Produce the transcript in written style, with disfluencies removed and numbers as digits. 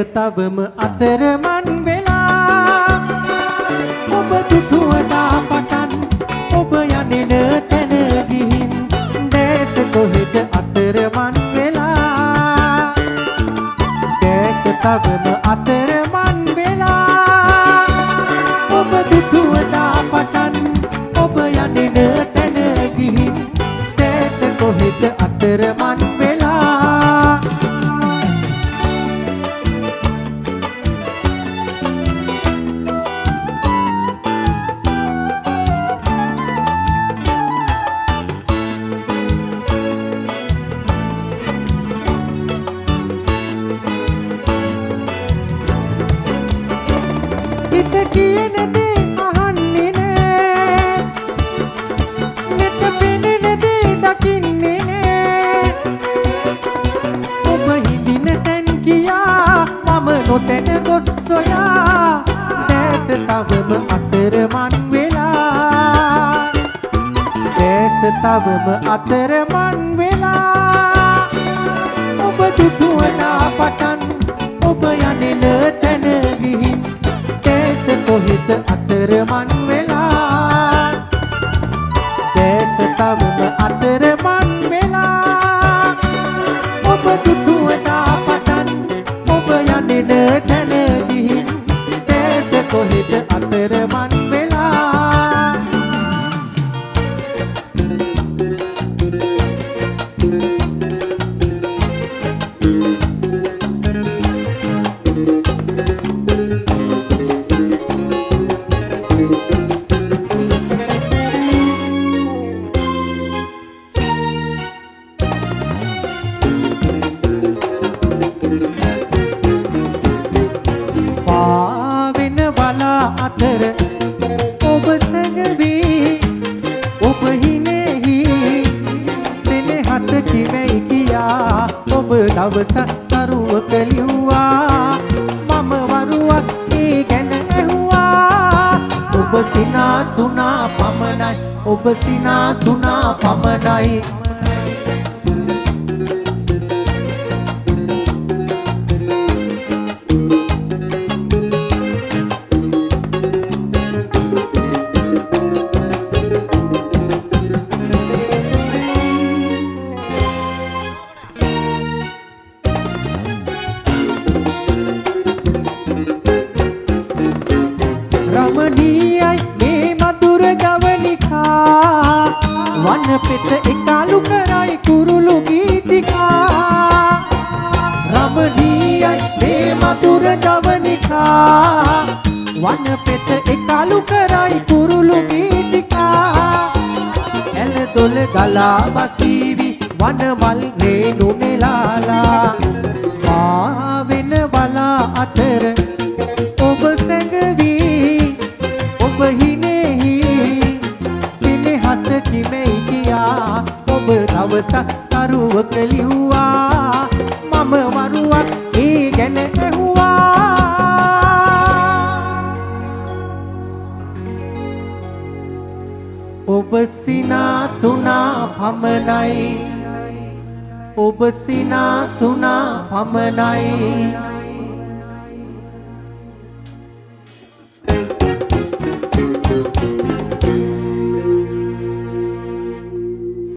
තවම අතරමන් වෙලා ඔබ දුටුවදා පටන් ඔබ යන්නේ තැන ගිහින් දැස කොහෙද අතරමන් වෙලා දැස තවම අතරමන් වෙලා ඔබ දුටුවදා පටන් ඔබ යන්නේ තැන ගිහින් දැස කොහෙද අතරමන් වෙලා හිත කියන දේ අහන්නේ නෑ නෙත පෙනෙන දේ දකින්නේ නෑ ඔබ හිඳින තැන් කියා මම නොතැන ගොස් සොයා දැස තවම අතරමන් වෙලා දැස තවම අතරමන් වෙලා ඔබ දුටුවදා පටන් ඔබ යන්නේ තැන ගිහින් දැස කොහෙද අතරමන් වෙලා දැස තවම අතරමන් වෙලා ඔබ දුටුවදා පටන් ඔබ යන්නේ තැන ගිහින් දැස කොහෙද අතරමන් වෙලා පාවෙන බලා අතර ඔබ සැඟවී ඔබ හිනෙහි සෙනෙහස කිමැයි කියා ඔබ දවසක් තරුවක ලිව්වා මම වරුවක් ඒ ගැන ඇහුවා ඔබ සිනාසුනා පමණයි ඔබ සිනාසුනා පමණයි රමණීයයි මේ මధుර ජවනිකා වන පෙත එකලු කරයි කුරුළු ගීතිකා රමණීයයි මේ මధుර ජවනිකා වන පෙත එකලු කරයි කුරුළු ගීතිකා ඇල දොල ගලා බසීවි වන මල් රේණු නෙලාලා පාවෙන බලා අතර ඔබ සැඟවී ඔබ හිනෙහි සෙනෙහස කිමැයි කියා ඔබ දවසක් තරුවක ලිව්වා මම වරුවක් ඒ ගැන ඇහුවා ඔබ සිනාසුනා පමණයි ඔබ සිනාසුනා පමණයි